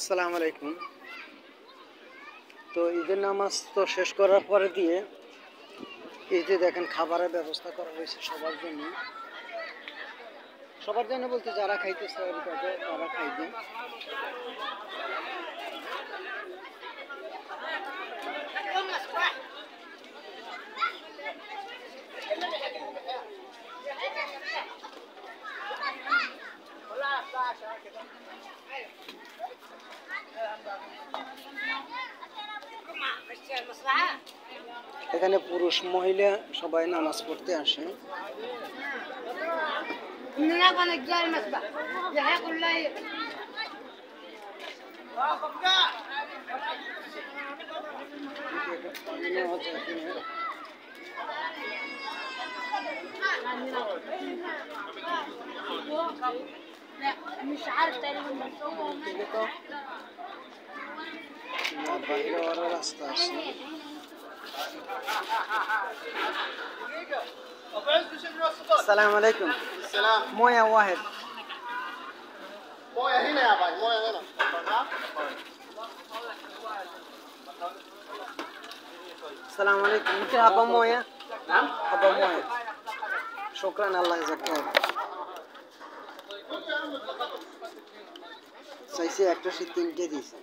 আসসালামু আলাইকুম। তো ঈদের নামাজ তো শেষ করার পরে দিয়ে এই যে দেখেন খাবারের ব্যবস্থা করা হয়েছে সবার জন্য বলতে যারা খাইতেছে তারা খাইবে। এখানে পুরুষ মহিলা সবাই নামাজ পড়তে আসে। مش عارف تقريبا بس هو বাইরে ওরা রাস্তা আছে। السلام عليكم. السلام. مويه واحد. مويه هنا يا باي، مويه هنا. السلام عليكم. ممكن حبة مويه؟ نعم. حبة مويه. شكرا الله يجزاك خير. চাইছে একটা সে তিনটে দিয়েছে।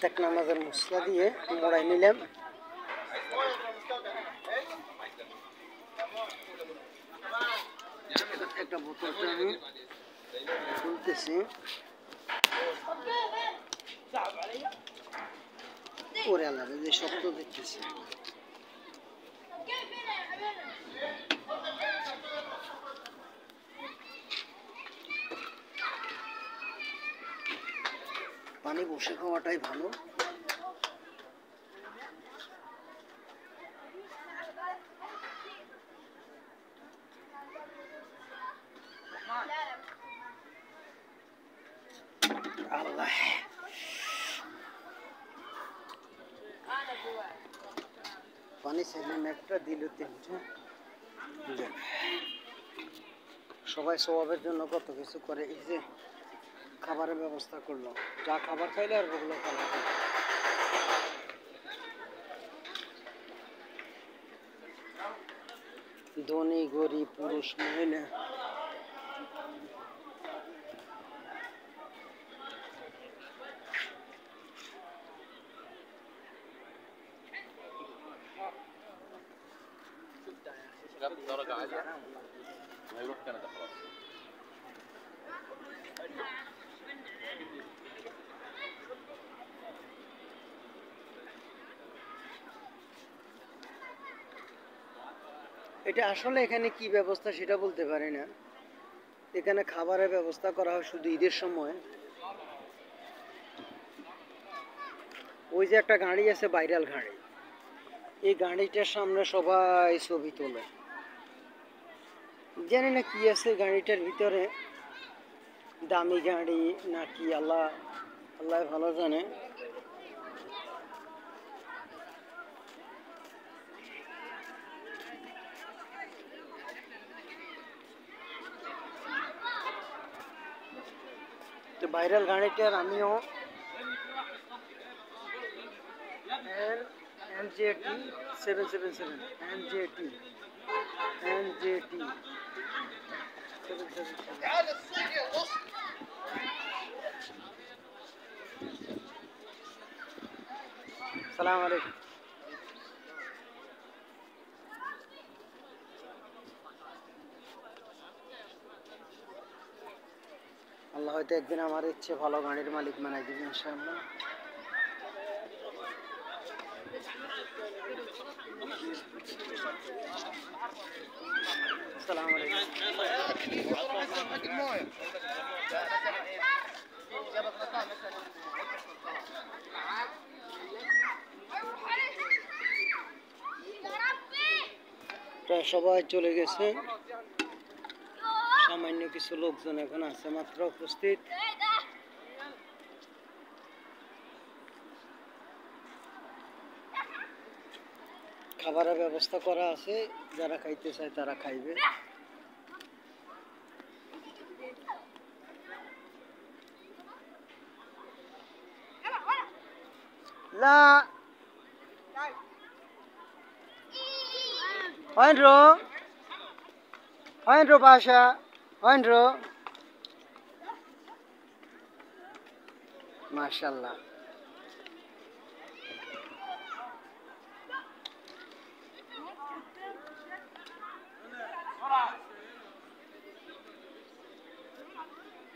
তাক নামাজের মশলা দিয়ে মোড়াই নিলাম। একটা বোতলটা আমি খুলতেছি। ওরে আল্লাহ যে শক্ত দেখতেছি। পানি বসে খাওয়াটাই ভালো। আল্লাহ পানি সেদিন একটা দিল তিনটা। সবাই স্বভাবের জন্য কত কিছু করে। এই যে খাবারের ব্যবস্থা করলো, যা খাবার খাইলে আর ওগুলো খাওয়া ধনী গরিব পুরুষ মহিলা درجة عالية هيروح كندا خلاص. এটা আসলে এখানে কি ব্যবস্থা সেটা বলতে পারি না। এখানে খাবারের ব্যবস্থা করা হয় শুধু ঈদের সময়। ওই যে একটা গাড়ি আছে ভাইরাল গাড়ি, এই গাড়িটার সামনে সবাই ছবি তোলে। জানি না কি আছে গাড়িটার ভিতরে, দামি গাড়ি নাকি আল্লাহ আল্লাহ ভালো জানে। তো ভাইরাল গাড়িটার আমিও NJT 777 NJT 777। السلام عليكم. আল্লাহ হয়তো একদিন আমার ইচ্ছে ভালো গাড়ির মালিক বানাই দিবে ইনশাআল্লাহ। السلام عليكم. প্রায় সবাই চলে গেছে, সামান্য কিছু লোকজন এখন আছে মাত্র উপস্থিত। খাবারের ব্যবস্থা করা আছে, যারা খাইতে চায় তারা খাইবে। লা Hoinro Basha, Hoinro. Mashallah.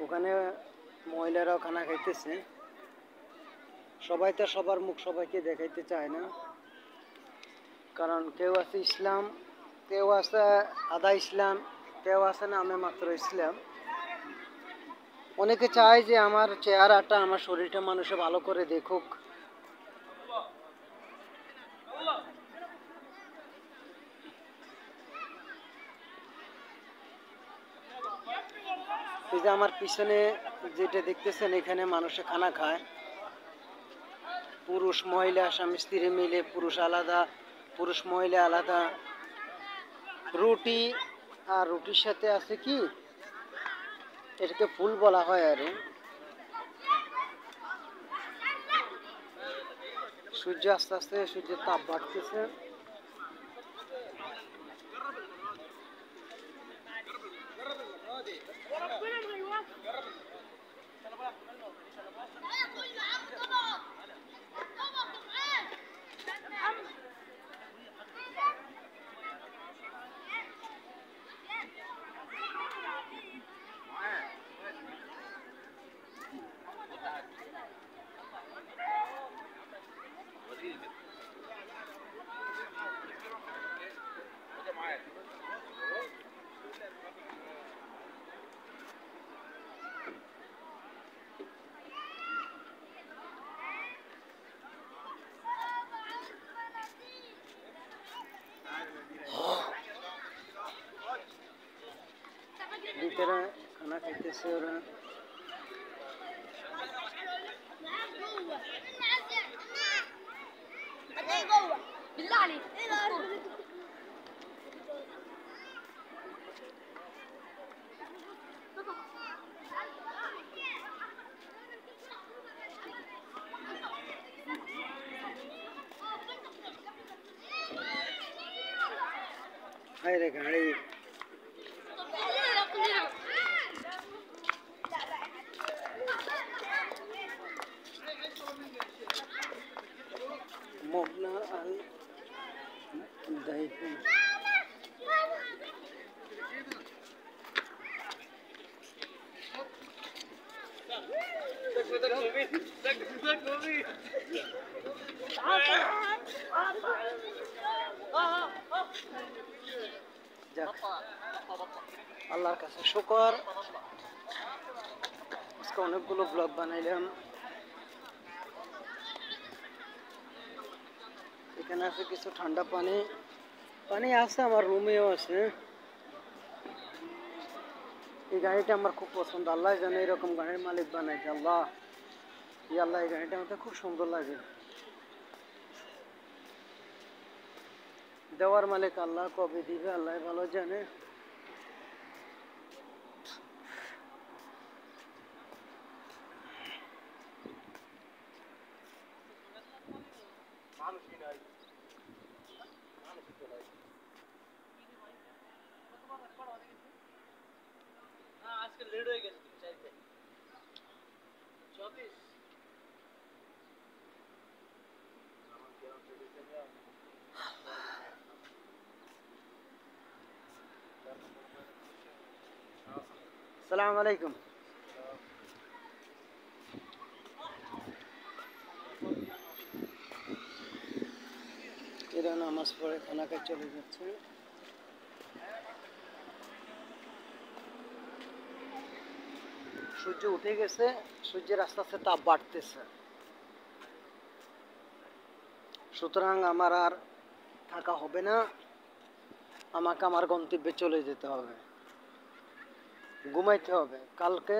ওখানে মহিলারাও খানা খাইতেছে। সবাই তো সবার মুখ সবাইকে দেখাইতে চায় না, কারণ কেউ আছে ইসলাম, কেউ আছে আধা ইসলাম, কেউ আছে নামে মাত্র ইসলাম। অনেকে চায় যে আমার চেহারাটা, আমার শরীরটা মানুষে ভালো করে দেখুক। এই যে আমার পিছনে যেটা দেখতেছেন, এখানে মানুষে খানা খায়, পুরুষ মহিলা স্বামী স্ত্রী মিলে, পুরুষ আলাদা পুরুষ মহিলা আলাদা। রুটি, আর রুটির সাথে আছে কি, এটাকে ফুল বলা হয়। আরে সূর্য আস্তে আস্তে, সূর্যের তাপ বাড়তেছে। ভিতরে খানা খাইতেছে ওরা। بالله عليك হাই রে গাড়ি। مبنى الضيفين. আল্লাহর কাছে শুকর, আজকে অনেকগুলো ব্লগ বানাইলাম। এখানে আছে কিছু ঠান্ডা পানি, পানি আছে আমার রুমেও আছে। এই গাড়িটা আমার খুব পছন্দ, আল্লাহ জানে এরকম গাড়ির মালিক বানাইছে। আল্লাহ, আল্লাহ, এই গাড়িটা আমাকে খুব সুন্দর লাগে। দেওয়ার মালিক আল্লাহ, কবে দিবে আল্লাহ ভালো জানে। আজকে লেট হয়ে গেছে, চাইতে 24 আসসালামু আলাইকুম। এরা নামাজ পড়ে খানা খাই চলে যাচ্ছে। সূর্য উঠে গেছে, সূর্যের আস্তে আস্তে তাপ বাড়তেছে, সুতরাং আমার আর থাকা হবে না। আমাকে আমার গন্তব্যে চলে যেতে হবে, ঘুমাইতে হবে। কালকে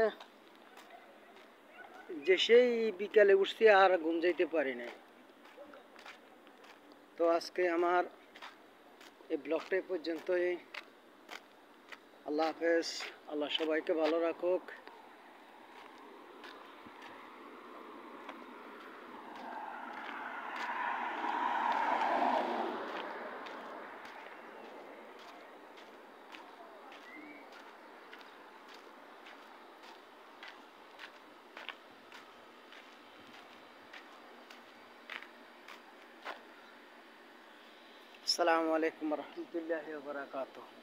যে সেই বিকালে উঠছি আর ঘুম যাইতে পারি নাই। তো আজকে আমার এই ব্লগটা এই পর্যন্তই। আল্লাহ হাফেজ। আল্লাহ সবাইকে ভালো রাখুক। আসসালামু আলাইকুম ওয়া রাহমাতুল্লাহি ওয়া বারাকাতুহু।